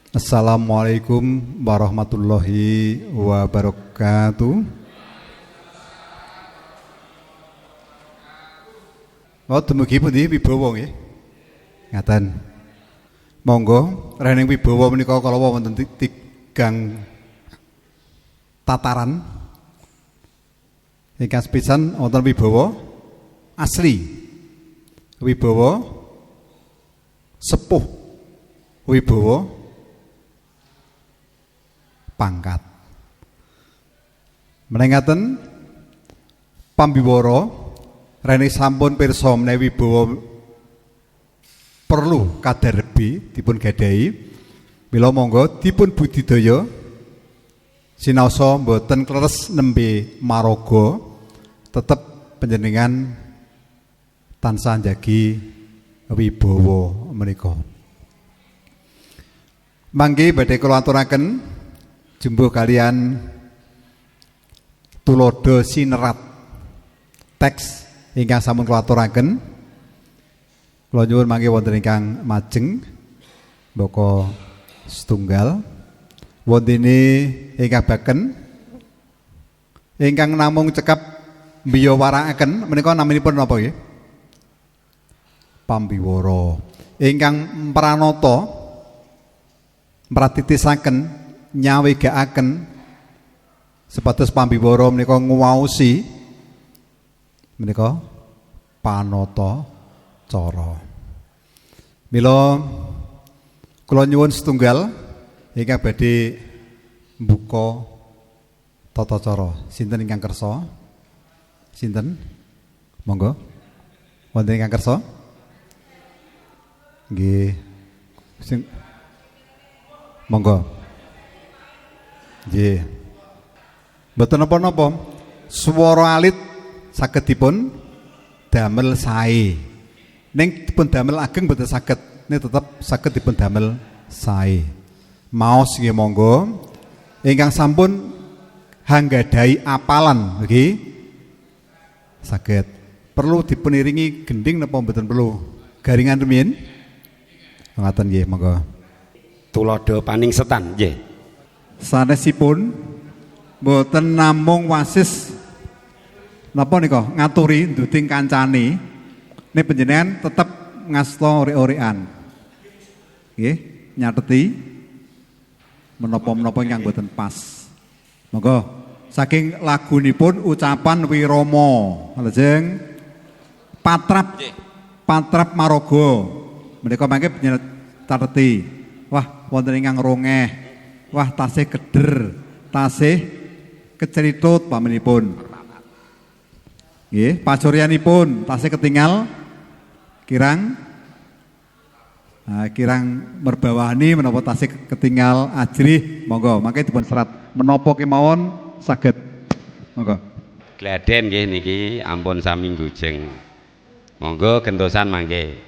Assalamualaikum warahmatullahi wabarakatuh. Oh, dumugi pundi wibawa nggih. Ngaten. Monggo rening wibawa menika kala wonten tigang tataran. Ingkang sepisan wonten wibawa asli. Wibawa sepuh. Wibawa pangkat. Menengaten pambiwara rene sampun pirsa menawi wibawa perlu kadarbi dipun gadahi. Mila monggo dipun budidaya sinaosa mboten kleres nembe maraga tetep panjenengan tansah njagi wibawa menika. Mangke badhe kula aturaken jumbuh kalian tulodo sinerat teks ingkang sampun kula aturaken. Kula nyuwun mangke wonten ingkang majeng mbaka setunggal wontene ingkang baken ingkang namung cekap mbiya warakaken menika naminipun napa nggih? Pambiwara. Ingkang pranata pratitisaken nyawegakaken sepados pambiwara menika nguwaosi menika panata cara. Mila kula nyuwun setunggal ingkang badhe mbuka tata cara. Sinten ingkang kersa? Sinten? Monggo. Wonten ingkang kersa? Nggih. Monggo. Nggih. Mboten napa-napa. Swara alit saged dipun damel sae. Ning dipun damel ageng mboten saged, ning tetep saged dipun damel sae. Maos nggih monggo. Ingkang sampun hanggadhahi apalan nggih saged. Perlu dipun iringi gending napa mboten perlu? Garingan rumiyin? Ngoten nggih monggo. Tulodo paningsetan nggih. Sanesipun mboten namung wasis napa nika ngaturi nduding kancane nek panjenengan tetep ngasta ore-orean. Nggih, nyateti menapa-menapa ingkang mboten pas. Monggo saking lagunipun ucapan wirama lajeng patrap maraga menika mangke nyateti. Wah, wonten ingkang rongeh. Wah, tasih keder, tasih keceritut pamenipun. Nggih, pacuryanipun tasih ketinggal kirang kirang merbawani menapa tasih ketinggal ajrih. Monggo, mangke dipun serat menapa kemawon saged. Monggo. Gladen nggih niki ampun sami nggujeng. Monggo gentosan mangke.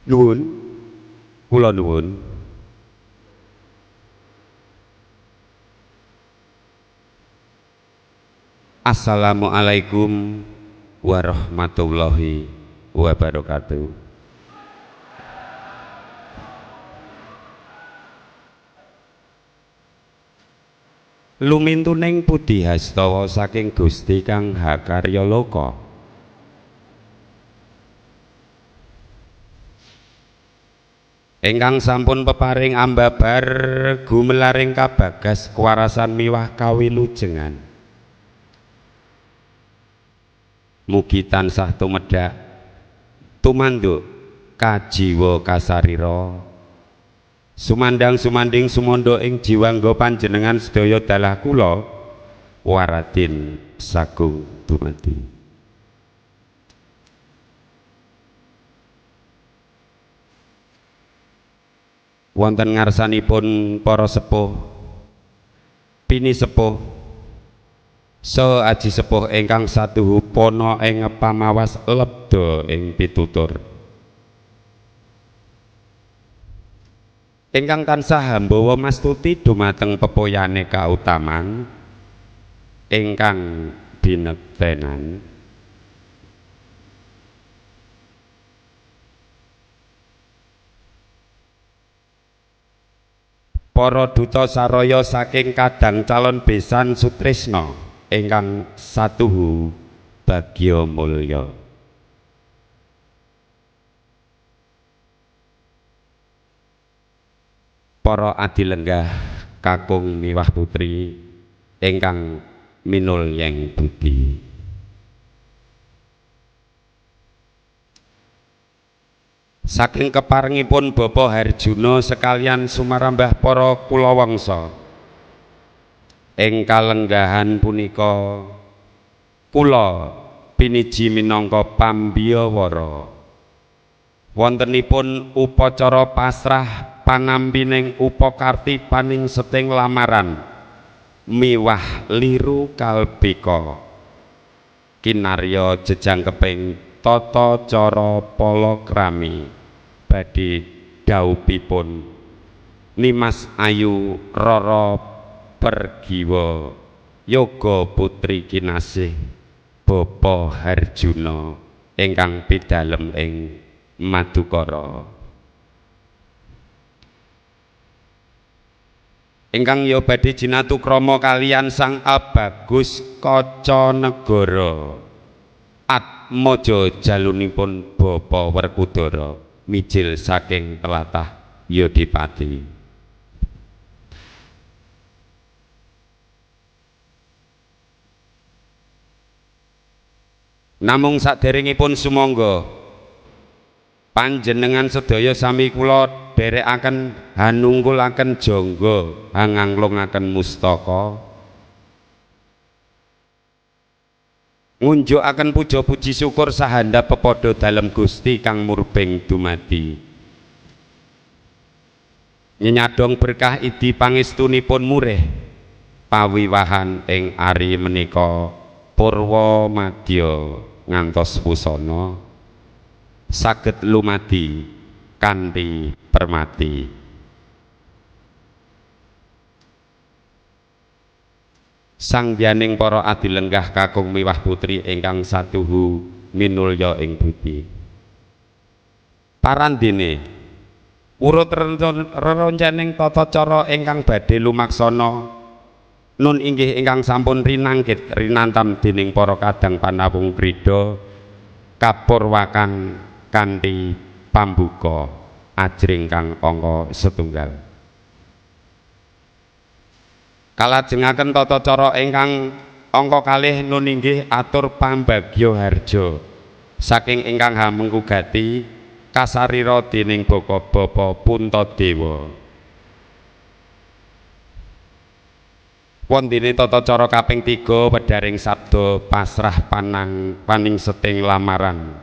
Nuwun, kula nuwun. Assalamualaikum warahmatullahi wabarakatuh. Lumintuning pudi hastawa saking Gusti Kang Hakarya Loka. Ingkang sampun peparing ambabar gumelaring kabagas kewarasan miwah kawilujengan. Mugi tansah tumedhak tumanduk kajiwa kasarira sumandang-sumanding sumanda ing jiwangga panjenengan sedaya dalah kula waradin sagung dumadi. Wonten ngarsanipun para sepuh pini sepuh aji sepuh ingkang saduhu pono ing pamawas lebda ing pitutur ingkang tansah hambawa mastuti dumateng pepoyane kautaman ingkang binektenan Para duta saraya saking kadang calon besan Sutrisna ingkang satuhu bagya mulya. Para adilenggah kakung miwah putri ingkang minulyeng budi. Saking keparengipun Bapa Harjuna sekalian sumarambah para kulawangsa ing kalenggahan punika kula piniji minangka pambiyawara wontenipun upacara pasrah pangampining upakarti paning seting lamaran miwah liru kalbika kinarya jejangkeping tata cara palakrami badhe dhawuhipun Nimas Ayu Rara Pergiwa Yoga Putri Kinasih Bapa Harjuna ingkang pidalem ing Madukara ingkang ya badhe jinatukrama kaliyan Sang Abagus Kacanegara Atmaja jalunipun Bapa Werkudara mijil saking tlatah Yodipati. Namung saderengipun sumangga panjenengan sedaya sami kula dherekaken hanunggulaken jangga hanganglungaken mustaka ngunjukaken puja puji syukur sahandap pepada dalem Gusti kang murbeng dumadi nyadong berkah idi pangestunipun murih pawiwahan ing ari menika purwa madya ngantos wusana saged lumadi kanthi permati. Sangyaning para adilenggah kakung miwah putri ingkang satuhu minulya ing budi. Parandene urut reroncaning tata cara ingkang badhe lumaksana nun inggih ingkang sampun rinanggit rinantam dening para kadang panawung krida kapurwakan kanthi pambuka ajring kang angka setunggal. Kalajengaken tata cara ingkang angka kalih nun inggih atur pambagya harja saking ingkang hamengkugati kasarira dening Bapa Puntadewa. Wondene tata cara kaping 3 wedharing sabda pasrah paning seting lamaran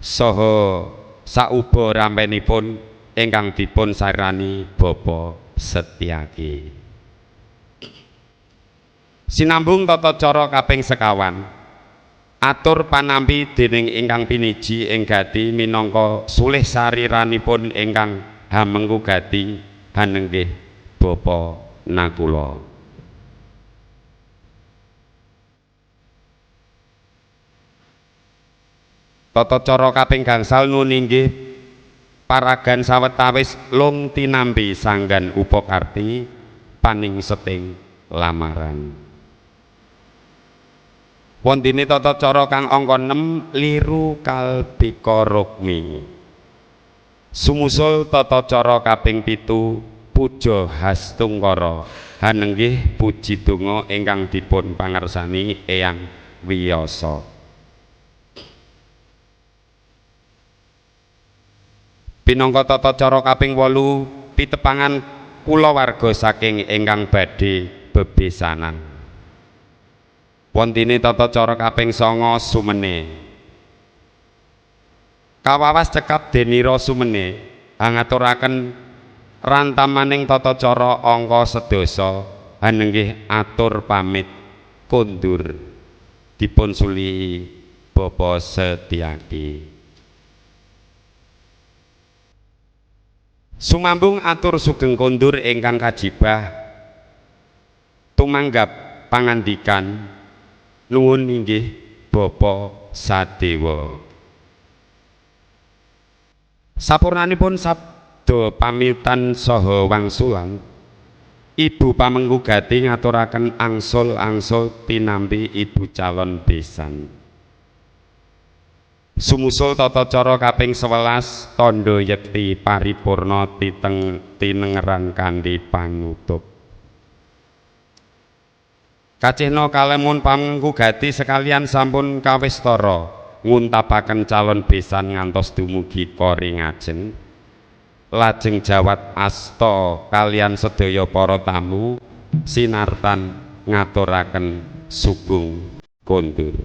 saha sauba rampenipun ingkang dipun sarani Bapa Setyaki. Sinambung tata cara kaping sekawan atur panampi dening ingkang piniji ing gati minangka sulih sariranipun ingkang hamengku gati hanenggih Bapa Nakula. Tata cara kaping gangsal nun inggih paragan sawetawis lung tinampi sanggan upakarti paning seting lamaran. Wondene tata cara kang angka 6 liru kalbika rukmi. Sumusul tata cara kaping 7 puja hastungkara hanenggih puji donga ingkang dipun pangersani Eyang Wiyasa. Pinangka tata cara kaping 8 pitepangan kulawarga saking ingkang badhe bebesanan. Wondene tata cara kaping 9 sumene. Kawawas cekap denira sumene angaturaken rantamaning tata cara angka sedasa hanenggih atur pamit kondur dipun sulihi Bapa Setyaki. Sumambung atur sugeng kondur ingkang kajibah tumanggap pangandikan nuwun inggih Bapa Sadewa. Sapurnanipun sabda pamitan saha wangsulan Ibu pamenggugati ngaturaken angsul-angsul pinampi ibu calon besan. Sumusul tata cara kaping 11 tandha yekti paripurna tinengeran kanthi panutup. Kacihna kalemun pamenggugati sekalian sampun kawistara nguntapaken calon besan ngantos dumugi koringajen. Lajeng jawat asta kalian sedaya para tamu sinartan ngaturaken sugeng kondur.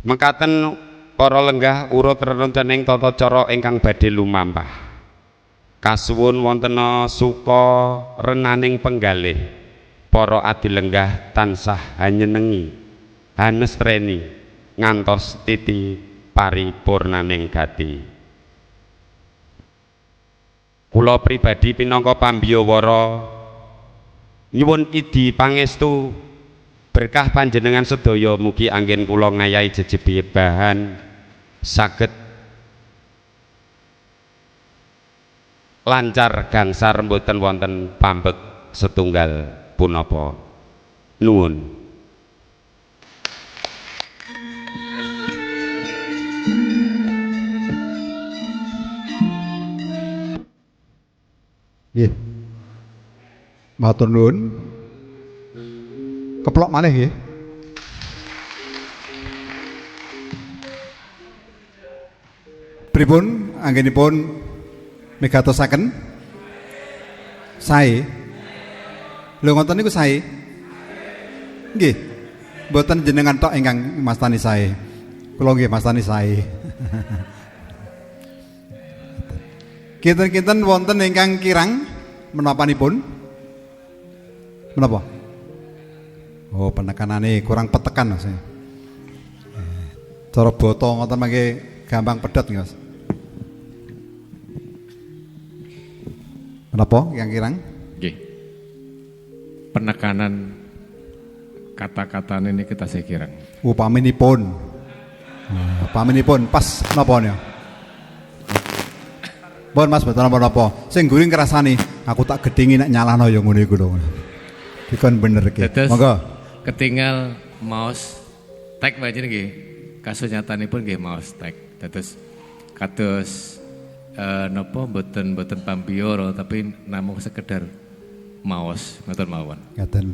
Mekaten para lenggah urut rerencaning tata cara ingkang badhe lumampah. Kasuwun wontena suka renaning penggalih para adilenggah tansah hanyenengi hanestreni ngantos titi paripurnaning gati. Kula pribadi pinangka pambiyawara nyuwun idi pangestu berkah panjenengan sedaya mugi anggen kula ngayahi jejebahan saged lancar gangsar mboten wonten pambek setunggal punapa. Nuwun. Nggih. Matur nuwun. Keplok malih nggih. Pripun anggenipun migatosaken? Sae. Lho ngoten niku sae. Nggih. Mboten jenengan tok ingkang mastani sae. Kula nggih mastani sae. Kinten-kinten wonten ingkang kirang menapanipun? Menapa? Oh, penekanane kurang petekan Mas. Cara bata ngoten mangke gampang pedhot nggih Mas. Menapa yang kirang? Nggih. Penekanan kata-katane niki tasih kirang. Upaminipun. Upaminipun pas napa niku? Pun Mas betul napa-napa. Sing guring kerasani, aku tak gedhingi nek nyalahno ya ngono iku lho. Dikon bener iki. Monggo. Ketinggal maos tag panjenengan nggih. Kasunyatanipun nggih maos tag. Dados kados napa mboten pambiyara tapi namung sekedar maos ngoten mawon. Ngaten.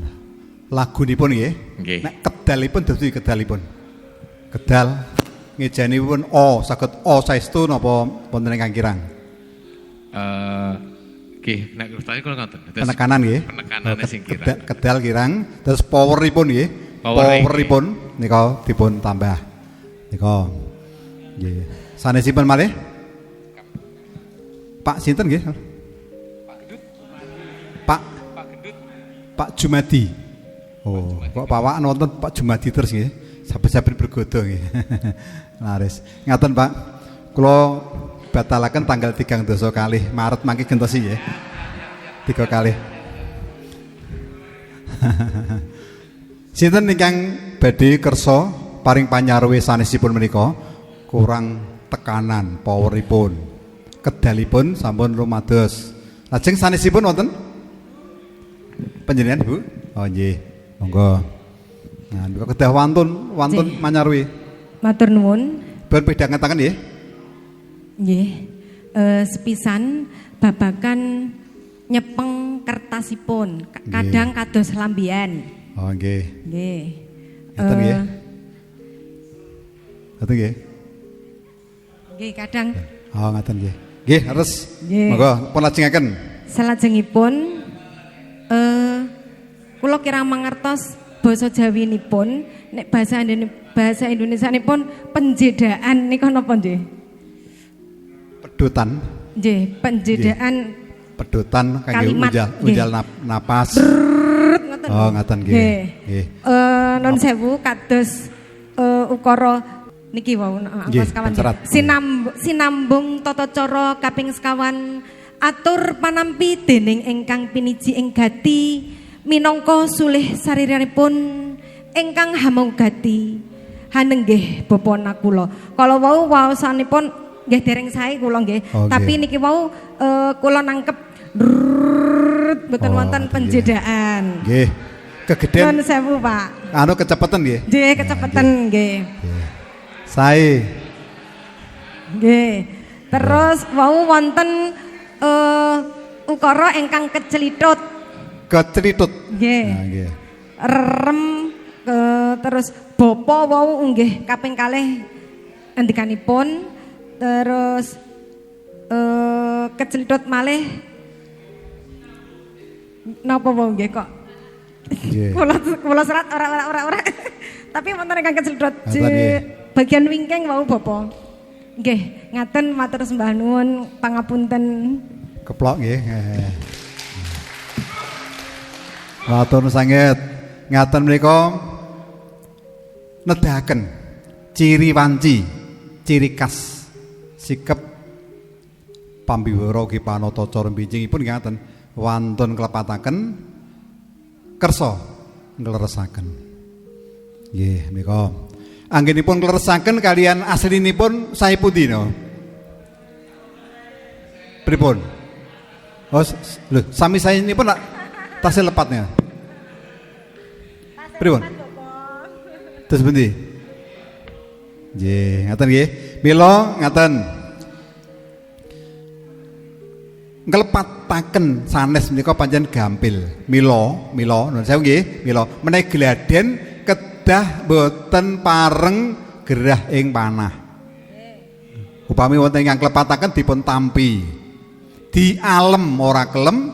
Lagunipun nggih. Nggih. Nek kedalipun dadi kedalipun. Kedal ngejanipun saged saestu napa wonten ingkang kirang? Nggih, nek ustane kula ngoten. Penekanan nggih. Penekanane sing kirang. Kedal kirang, terus poweripun nggih. Poweripun nika dipun tambah. Nika. Nggih. Sanesipun malih? Pak sinten nggih? Pak Gendut. Pak Jumadi. Oh, kok pawakan wonten Pak Jumadi terus nggih. Saben-saben bergodo nggih. Laris. Ngaten Pak. Kula batalaken tanggal 3 kalih Maret mangke gentosi nggih. 3 kalih. Sinten ingkang badhe kersa paring panyarwe sanesipun menika kurang tekanan poweripun. Kedalipun sampun rumados. Lajeng sanesipun wonten panjenengan Bu? Oh nggih. Monggo. Nah, niku kedah wantun manyarwe. Matur nuwun. Ben pedhangaken nggih. Nggih. Sepisan babakan nyepeng kertasipun. Kadang kados lambian. Oh nggih. Nggih. Ngaten nggih. Ngaten nggih. Nggih, kadang. Oh ngaten nggih. Nggih, leres. Nggih. Monggo pun lajengaken. Salajengipun kula kirang mangertos basa Jawinipun, nek bahasa Indonesianipun penjedaan nika napa nggih? Pedutan. Nggih, penjedaan Pedutan kangge kalimat, unjal napas. ngoten. Oh, ngaten nggih. Nggih. Non sewu kados ukara niki wau angka sekawan. Sinambung tata cara kaping sekawan atur panampi dening ingkang piniji ing gati minangka sulih sariranipun ingkang hamugati hanenggih bapa nakula. Kala wau waosanipun nggih dereng sae kula nggih. Oh, Tapi niki wau kula nangkep mboten wonten penjedaan. Nggih. Kegedean. Nuwun sewu, Pak. Anu kecepatan nggih. Nggih, kecepeten nggih. Sae. Nggih. Terus wau wonten ukara ingkang kecelitut. Kecelitut. Nggih. Nah, nggih. Rem terus bapa wau nggih kaping kalih endikanipun terus kecelitut malih napa wau nggih kok Nggih. kula serat ora tapi wonten ingkang kecelitut Ngaten, bagian wingking wau bapa nggih ngaten matur sembah nuwun pangapunten Keplok nggih. Matur sanget. Ngaten menika nedahaken ciri wanci, ciri khas sikap pambiwara ugi panata cara mbinjingipun ngaten wantun klepataken kersa ngleresaken. Nggih menika anggenipun ngleresaken kalian aslinipun sae pundi no? Pripun? Oh, lho sami saenipun tasih lepatnya. Pripun? Terus pundi? Nggih, ngaten nggih. Mila ngaten. Nglepataken sanes menika pancen gampil. Mila nuwun sewu nggih, mila menawi gladen kedah boten pareng gerah ing panah. Upami wonten ingkang klepataken dipun tampi. Dialem ora kelem,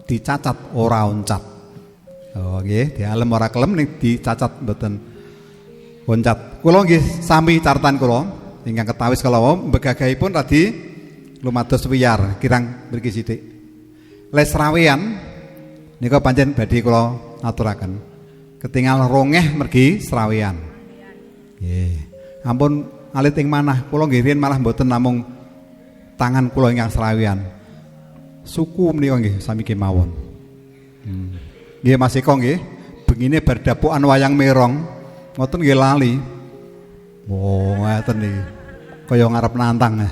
dicacat ora oncat. Oh nggih, dialem ora kelem ning dicacat mboten oncat. Kula nggih sami cartan kula ingkang ketawis kala wau mbegagahipun radi lumados wiyar kirang mriki sithik. Les rawean nika pancen badhe kula aturaken. Ketingal rongeh mergi srawean. Nggih. Ampun alit ing manah kula nggih riyen malah mboten namung tangan kula ingkang srawean. Suku menika nggih sami kemawon. Nggih Mas Eko nggih, bengine bar dapokan wayang merong, ngoten nggih lali. Oh, ngoten niki. Kaya ngarep nantang.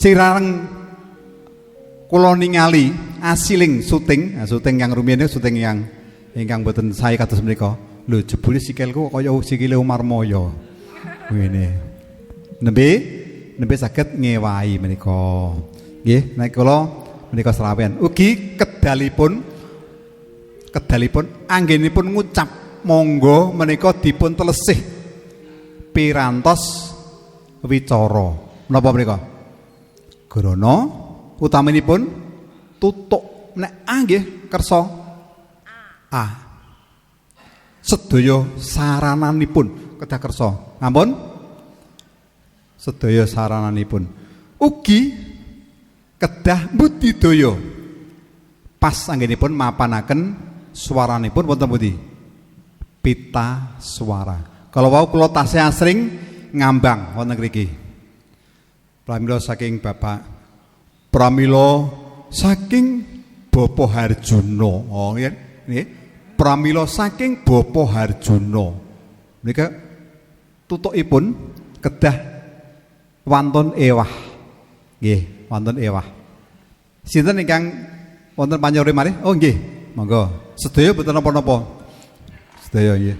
Sirang kula ningali asiling syuting yang rumiyin syuting yang ingkang boten sae kados menika. Lho jebule sikilku kaya sikile Umar Moyo. Ngene. Nembe saged ngewahi menika. Nggih, nek kula menika srawean. Ugi kedalipun anggenipun ngucap monggo menika dipun telesih pirantos wicara. Menapa menika? Grana utaminipun tutuk nek nggih kersa A. Sedaya sarananipun kedah kersa. Ampun. Sedaya sarananipun. Ugi kedah budidaya. Pas anggenipun mapanaken swaranipun wonten pundi? Pita swara. Kalau wau kula tasih asring ngambang wonten mriki. Pramila saking Bapak, pramila saking Bapak Harjuna. Oh nggih. Pramila saking Bapak Harjuna. Menika tutukipun kedah wantun ewah. Nggih, wonten ewah. Sinten ingkang wonten panyore malih? Oh nggih, monggo. Sedaya boten napa-napa. Sedaya nggih.